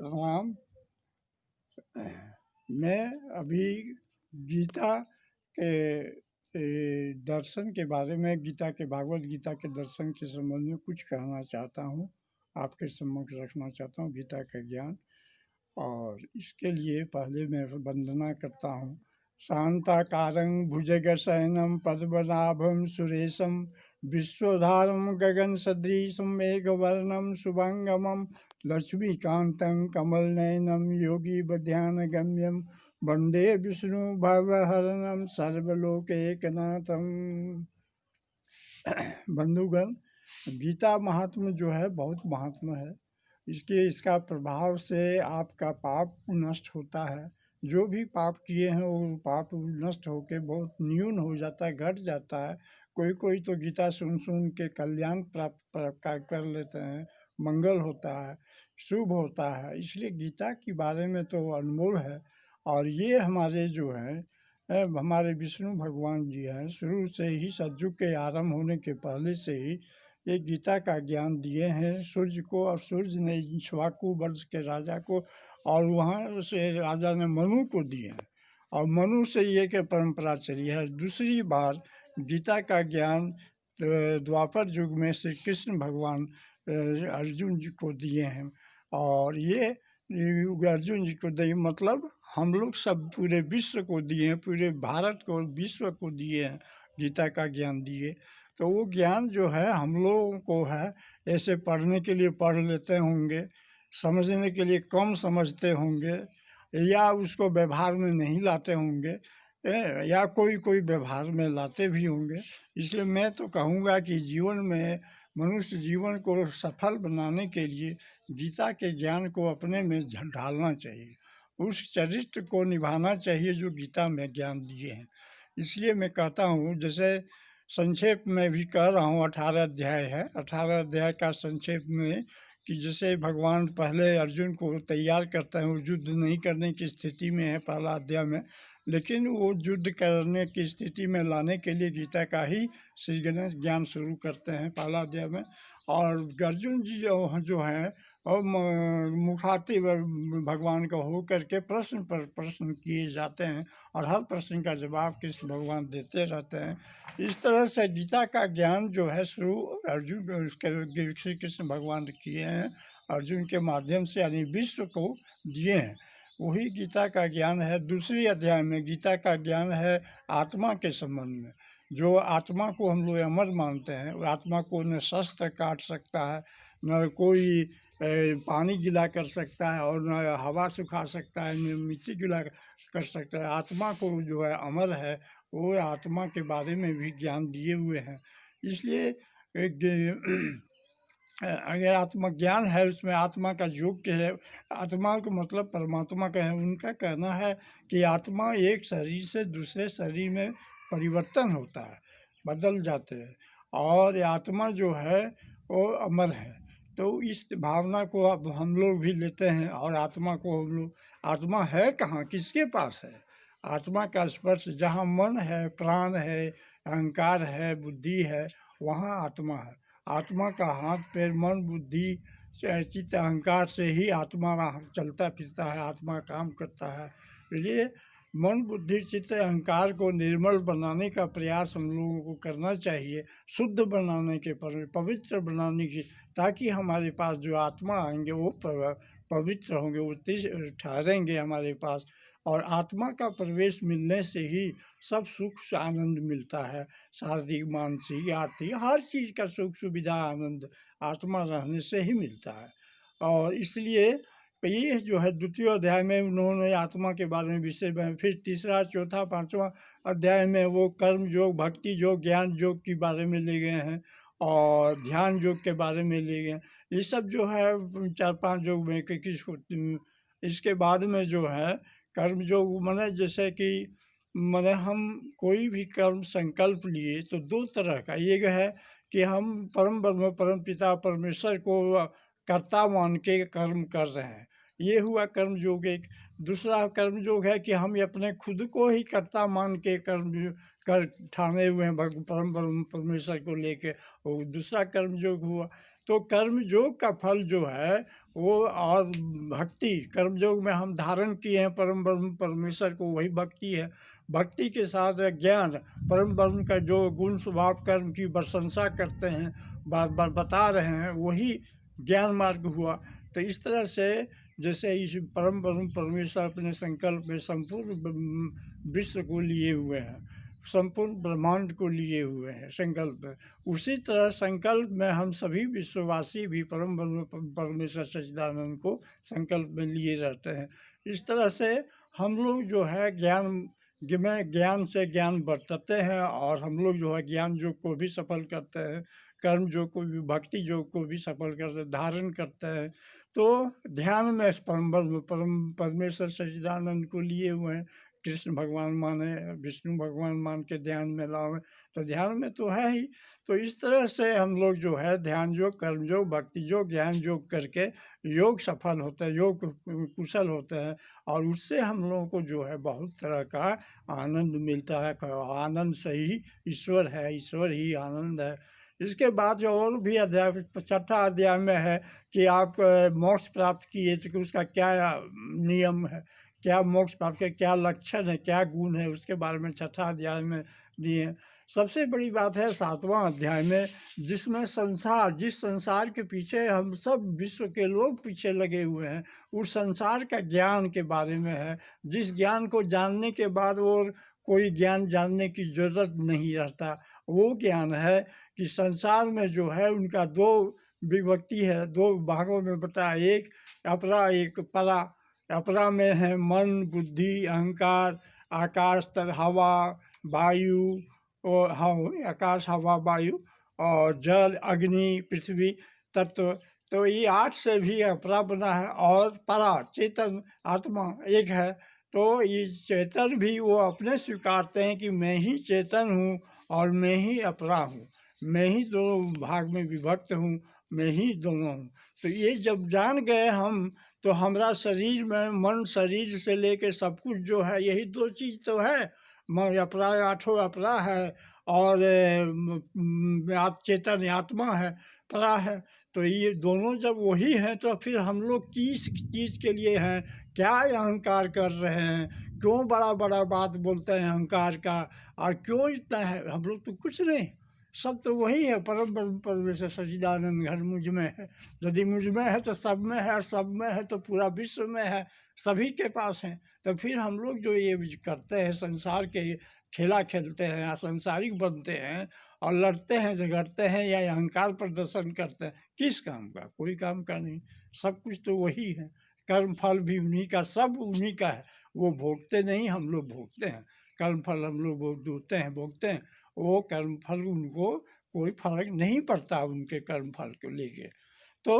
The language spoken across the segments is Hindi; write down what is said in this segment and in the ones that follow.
राम। मैं अभी गीता के दर्शन के बारे में, गीता के भागवत गीता के दर्शन के संबंध में कुछ कहना चाहता हूँ, आपके सम्मुख रखना चाहता हूँ गीता का ज्ञान। और इसके लिए पहले मैं वंदना करता हूँ। शांताकारं भुजगशयनं पद्मनाभं सुरेशं विश्वधारं गगन सदृशं मेघवर्णं शुभांगमं लक्ष्मीकान्तं कमलनयनं योगीवध्यानगम्यं वन्दे विष्णु भवहरणं सर्वलोकैकनाथं। बंधुगण, गीता महात्म्य जो है बहुत महात्म्य है। इसका प्रभाव से आपका पाप नष्ट होता है। जो भी पाप किए हैं वो पाप नष्ट होकर बहुत न्यून हो जाता है, घट जाता है। कोई कोई तो गीता सुन सुन के कल्याण प्राप्त कर लेते हैं, मंगल होता है, शुभ होता है। इसलिए गीता के बारे में तो अनमोल है। और ये हमारे जो है हमारे विष्णु भगवान जी हैं, शुरू से ही सतयुग के आरंभ होने के पहले से ही ये गीता का ज्ञान दिए हैं सूर्य को। और सूर्य ने इक्ष्वाकु वंश के राजा को, और वहाँ से राजा ने मनु को दिए हैं। और मनु से ये के परंपरा चली है। दूसरी बार गीता का ज्ञान द्वापर युग में श्री कृष्ण भगवान अर्जुन जी को दिए हैं। और ये अर्जुन जी को दिए मतलब हम लोग सब पूरे विश्व को दिए हैं, पूरे भारत को, विश्व को दिए हैं, गीता का ज्ञान दिए। तो वो ज्ञान जो है हम लोगों को है, ऐसे पढ़ने के लिए पढ़ लेते होंगे, समझने के लिए कम समझते होंगे, या उसको व्यवहार में नहीं लाते होंगे, या कोई कोई व्यवहार में लाते भी होंगे। इसलिए मैं तो कहूँगा कि जीवन में, मनुष्य जीवन को सफल बनाने के लिए गीता के ज्ञान को अपने में ढालना चाहिए, उस चरित्र को निभाना चाहिए जो गीता में ज्ञान दिए हैं। इसलिए मैं कहता हूँ, जैसे संक्षेप में भी कह रहा हूँ, 18 अध्याय है। 18 अध्याय का संक्षेप में कि जैसे भगवान पहले अर्जुन को तैयार करते हैं, वो युद्ध नहीं करने की स्थिति में है पहला अध्याय में, लेकिन वो युद्ध करने की स्थिति में लाने के लिए गीता का ही श्री गणेश ज्ञान शुरू करते हैं पहला अध्याय में। और अर्जुन जी जो हैं और मुखातिब भगवान का हो करके प्रश्न पर प्रश्न किए जाते हैं, और हर प्रश्न का जवाब कृष्ण भगवान देते रहते हैं। इस तरह से गीता का ज्ञान जो है शुरू अर्जुन उसके श्री कृष्ण भगवान किए हैं, अर्जुन के माध्यम से, यानी विश्व को दिए हैं। वही गीता का ज्ञान है। दूसरी अध्याय में गीता का ज्ञान है आत्मा के संबंध में। जो आत्मा को हम लोग अमर मानते हैं, आत्मा को न शस्त्र काट सकता है, न कोई पानी गीला कर सकता है, और न हवा सुखा सकता है, न मिट्टी गीला कर सकता है। आत्मा को जो है अमर है, वो आत्मा के बारे में भी ज्ञान दिए हुए हैं। इसलिए अगर आत्मज्ञान है, उसमें आत्मा का योग्य है। आत्मा का मतलब परमात्मा का है। उनका कहना है कि आत्मा एक शरीर से दूसरे शरीर में परिवर्तन होता है, बदल जाते हैं, और आत्मा जो है वो अमर है। तो इस भावना को अब हम लोग भी लेते हैं, और आत्मा को हम लोग, आत्मा है कहाँ, किसके पास है? आत्मा का स्पर्श जहाँ मन है, प्राण है, अहंकार है, बुद्धि है, वहाँ आत्मा है। आत्मा का हाथ पैर मन बुद्धि चित्त अहंकार से ही आत्मा चलता फिरता है, आत्मा काम करता है। इसलिए मन बुद्धि चित्त अहंकार को निर्मल बनाने का प्रयास हम लोगों को करना चाहिए, शुद्ध बनाने के, पवित्र बनाने की, ताकि हमारे पास जो आत्मा आएंगे वो पवित्र होंगे, वो ठहरेंगे हमारे पास। और आत्मा का प्रवेश मिलने से ही सब सुख आनंद मिलता है। शारीरिक, मानसिक, आर्थिक, हर चीज़ का सुख सुविधा आनंद आत्मा रहने से ही मिलता है। और इसलिए ये जो है द्वितीय अध्याय में उन्होंने आत्मा के बारे में विषय में, फिर तीसरा चौथा पांचवा अध्याय में वो कर्म योग, भक्ति योग, ज्ञान योग के बारे में ले गए हैं, और ध्यान योग के बारे में ले गए। ये सब जो है 4-5 योग में किसको, इसके बाद में जो है कर्म योग, माने जैसे कि माने हम कोई भी कर्म संकल्प लिए तो दो तरह का, एक है कि हम परम ब्रह्म परम पिता परमेश्वर को कर्ता मान के कर्म कर रहे हैं, ये हुआ कर्म योग एक। दूसरा कर्म योग है कि हम अपने खुद को ही कर्ता मान के कर्म कर ठाने हुए हैं परम ब्रह्म परमेश्वर को लेके, वो दूसरा कर्म योग हुआ। तो कर्मयोग का फल जो है वो, और भक्ति, कर्मयोग में हम धारण किए हैं परम ब्रह्म परमेश्वर को, वही भक्ति है। भक्ति के साथ ज्ञान, परम ब्रह्म का जो गुण स्वभाव कर्म की प्रशंसा करते हैं, बार बार बता रहे हैं, वही ज्ञान मार्ग हुआ। तो इस तरह से जैसे इस परम ब्रह्म परमेश्वर अपने संकल्प में संपूर्ण विश्व को लिए हुए हैं, संपूर्ण ब्रह्मांड को लिए हुए हैं संकल्प में, उसी तरह संकल्प में हम सभी विश्ववासी भी परम ब्रह्म परमेश्वर सच्चिदानंद को संकल्प में लिए रहते हैं। इस तरह से हम लोग जो है ज्ञान में, ज्ञान से ज्ञान बरतते हैं, और हम लोग जो है ज्ञान योग को भी सफल करते हैं, कर्म योग को भी, भक्ति योग को भी सफल करते, धारण करते हैं। तो ध्यान में परम परमेश्वर सच्चिदानंद को लिए हुए हैं, कृष्ण भगवान माने, विष्णु भगवान मान के ध्यान में लाओ, तो ध्यान में तो है ही। तो इस तरह से हम लोग जो है ध्यान योग, कर्म योग, भक्ति योग, ज्ञान योग करके योग सफल होता है, योग कुशल होते हैं, और उससे हम लोगों को जो है बहुत तरह का आनंद मिलता है। आनंद से ही ईश्वर है, ईश्वर ही आनंद है। इसके बाद जो और भी अध्याय, छठा अध्याय में है कि आप मोक्ष प्राप्त किए तो उसका क्या नियम है, क्या मोक्ष प्राप्त के क्या लक्षण है, क्या गुण है, उसके बारे में छठा अध्याय में दिए। सबसे बड़ी बात है सातवां अध्याय में, जिसमें संसार, जिस संसार के पीछे हम सब विश्व के लोग पीछे लगे हुए हैं, उस संसार का ज्ञान के बारे में है, जिस ज्ञान को जानने के बाद और कोई ज्ञान जानने की जरूरत नहीं रहता। वो ज्ञान है कि संसार में जो है उनका दो विभक्ति है, दो भागों में बताया, एक अपरा एक परा। अपरा में है मन, बुद्धि, अहंकार, आकाश, तर हवा, वायु, और हाँ, आकाश, हवा, वायु, और जल, अग्नि, पृथ्वी तत्व। तो ये 8 से भी अपरा बना है, और परा चेतन आत्मा एक है। तो ये चेतन भी वो अपने स्वीकारते हैं कि मैं ही चेतन हूँ और मैं ही अपरा हूँ, मैं ही दोनों भाग में विभक्त हूँ, मैं ही दोनों हूँ। तो ये जब जान गए हम, तो हमारा शरीर में, मन शरीर से लेके सब कुछ जो है, यही दो चीज़ तो है, मन अपरा, आठों अपरा है, और चेतन आत्मा है, परा है। तो ये दोनों जब वही हैं, तो फिर हम लोग किस चीज़ के लिए हैं, क्या अहंकार कर रहे हैं, क्यों बड़ा बड़ा बात बोलते हैं अहंकार का, और क्यों इतना है। हम लोग तो कुछ नहीं, सब तो वही है, परम ब्रह्म परमेश्वर सच्चिदानंद घर मुझ में है। यदि मुझ में है तो सब में है, और सब में है तो पूरा विश्व में है, सभी के पास है। तो फिर हम लोग जो ये करते हैं, संसार के खेला खेलते हैं या संसारिक बनते हैं और लड़ते हैं, झगड़ते हैं या अहंकार प्रदर्शन करते हैं, किस काम का? कोई काम का नहीं। सब कुछ तो वही है, कर्म फल भी उन्हीं का, सब उन्हीं का है। वो भोगते नहीं, हम लोग भोगते हैं। कर्म फल हम लोग भोगते हैं, भोगते हैं। वो कर्म फल उनको कोई फर्क नहीं पड़ता उनके कर्म फल को लेके। तो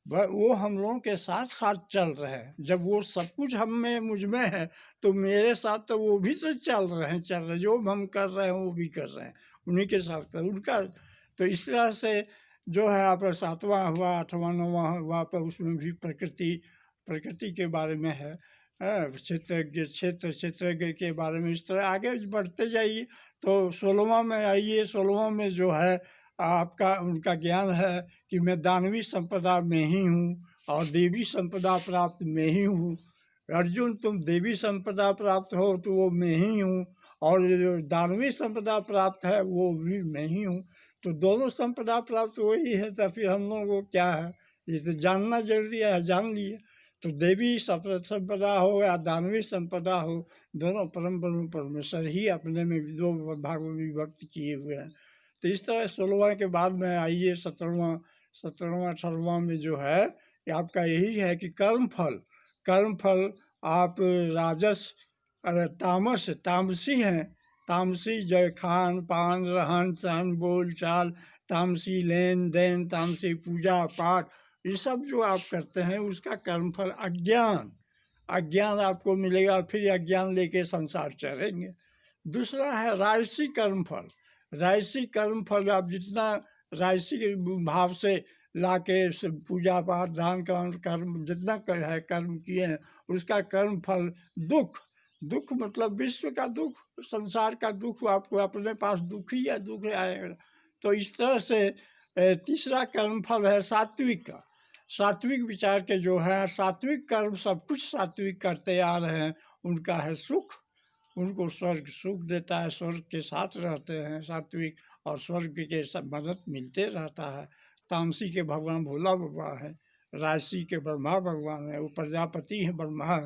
वो हम लोगों के साथ साथ चल रहे हैं। जब वो सब कुछ हम में, मुझ में है, तो मेरे साथ तो वो भी तो चल रहे हैं, जो हम कर रहे हैं वो भी कर रहे हैं, उन्हीं के साथ कर उनका। तो इस तरह से जो है आप सातवां हुआ, आठवां, नौवां हुआ, पर उसमें भी प्रकृति के बारे में है, क्षेत्रज्ञ के बारे में। इस तरह आगे बढ़ते जाइए तो 16वां में आइए। 16वां में जो है आपका उनका ज्ञान है कि मैं दानवी संपदा में ही हूँ और देवी संपदा प्राप्त में ही हूँ। अर्जुन, तुम देवी संपदा प्राप्त हो तो वो मैं ही हूँ, और जो दानवी संपदा प्राप्त है वो भी मैं ही हूँ। तो दोनों संपदा प्राप्त वही है, तो फिर हम लोगों को क्या है, ये तो जानना जरूरी है, जान लिए। तो देवी संपदा हो या दानवी संपदा हो, दोनों परम ब्रह्म परमेश्वर ही अपने में दो भागों में विभक्त किए हुए हैं। तो इस तरह 16वां के बाद में आइए 17वां, 18वां में जो है आपका यही है कि कर्म फल आप राजस, तामस, तामसी हैं। तामसी जय खान पान, रहन सहन, बोल चाल, तामसी लेन देन, तामसी पूजा पाठ, ये सब जो आप करते हैं उसका कर्मफल अज्ञान। अज्ञान आपको मिलेगा, फिर अज्ञान लेके संसार चलेंगे। दूसरा है राजसी कर्मफल। राजसी कर्मफल आप जितना राजसी भाव से ला के पूजा पाठ, दान कर्म जितना है कर्म किए हैं, उसका कर्म फल दुख। दुख मतलब विश्व का दुख, संसार का दुख, आपको अपने पास दुख ही या दुख आएगा। तो इस तरह से तीसरा कर्मफल है सात्विक का। सात्विक विचार के जो है, सात्विक कर्म सब कुछ सात्विक करते आ रहे हैं, उनका है सुख, उनको स्वर्ग सुख देता है, स्वर्ग के साथ रहते हैं सात्विक, और स्वर्ग के सब मदद मिलते रहता है। तामसी के भगवान भोला बाबा है, राजसी के ब्रह्मा भगवान है, वो प्रजापति हैं ब्रह्मा,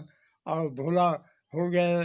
और भोला हो गए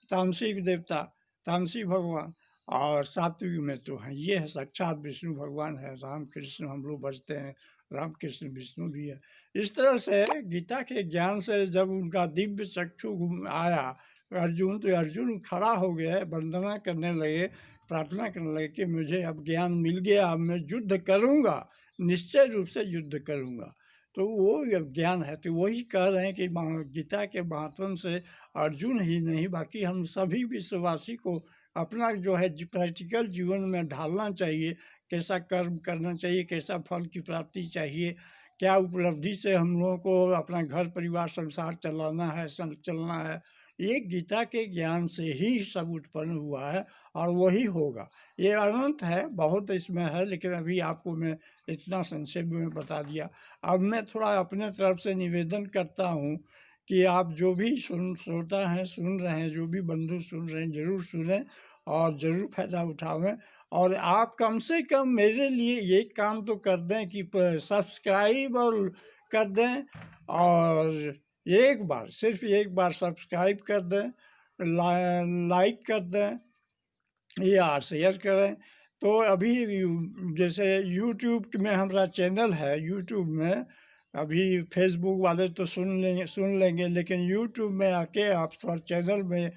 तामसिक देवता, तामसी भगवान। और सात्विक में तो है ये है साक्षात विष्णु भगवान है, राम कृष्ण हम लोग बजते हैं, राम कृष्ण विष्णु भी है। इस तरह से गीता के ज्ञान से जब उनका दिव्य चक्षु आया अर्जुन, तो अर्जुन खड़ा हो गया, वंदना करने लगे, प्रार्थना करने लगे कि मुझे अब ज्ञान मिल गया, अब मैं युद्ध करूँगा, निश्चय रूप से युद्ध करूँगा। तो वो ज्ञान है, तो वही कह रहे हैं कि गीता के माध्यम से अर्जुन ही नहीं, बाकी हम सभी विश्ववासी को अपना जो है प्रैक्टिकल जीवन में ढालना चाहिए, कैसा कर्म करना चाहिए, कैसा फल की प्राप्ति चाहिए, क्या उपलब्धि से हम लोगों को अपना घर परिवार संसार चलाना है, चलना है। ये गीता के ज्ञान से ही सब उत्पन्न हुआ है और वही होगा। ये अनंत है, बहुत इसमें है, लेकिन अभी आपको मैं इतना संक्षेप में बता दिया। अब मैं थोड़ा अपने तरफ से निवेदन करता हूँ कि आप जो भी श्रोता हैं, सुन रहे हैं, जो भी बंधु सुन रहे हैं, ज़रूर सुनें और ज़रूर फ़ायदा उठावें। और आप कम से कम मेरे लिए ये काम तो कर दें कि सब्सक्राइब और कर दें, और एक बार, सिर्फ एक बार सब्सक्राइब कर दें, लाइक कर दें या शेयर करें। तो अभी जैसे यूट्यूब में हमारा चैनल है, यूट्यूब में अभी फेसबुक वाले तो सुन लेंगे, लेकिन यूट्यूब में आके आप थोड़ा चैनल में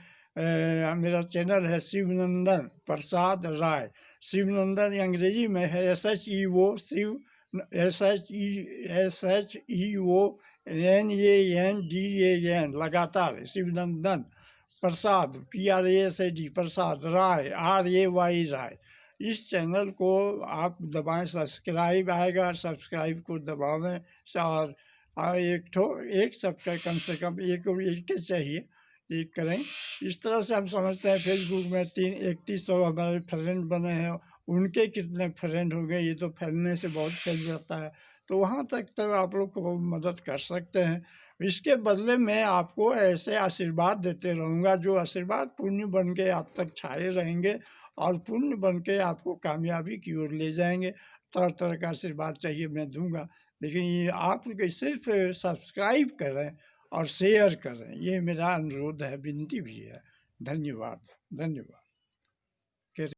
मेरा चैनल है शिवनंदन प्रसाद राय। शिवनंदन अंग्रेजी में है SHEO, शिव SHEO लगातार शिवनंदन प्रसाद PRASAD प्रसाद राय RAY राय। इस चैनल को आप दबाएं, सब्सक्राइब आएगा, सब्सक्राइब को दबावें, और एक सब्सक्राइब कम से कम एक चाहिए, एक करें। इस तरह से हम समझते हैं फेसबुक में 3100 हमारे फ्रेंड बने हैं, उनके कितने फ्रेंड हो गए, ये तो फैलने से बहुत फैल जाता है, तो वहाँ तक तो आप लोग को मदद कर सकते हैं। इसके बदले में आपको ऐसे आशीर्वाद देते रहूँगा, जो आशीर्वाद पुण्य बन के आप तक छाए रहेंगे और पुण्य बन के आपको कामयाबी की ओर ले जाएंगे। तरह तरह का आशीर्वाद चाहिए मैं दूंगा, लेकिन ये आप सिर्फ सब्सक्राइब करें और शेयर करें, ये मेरा अनुरोध है, विनती भी है। धन्यवाद, धन्यवाद।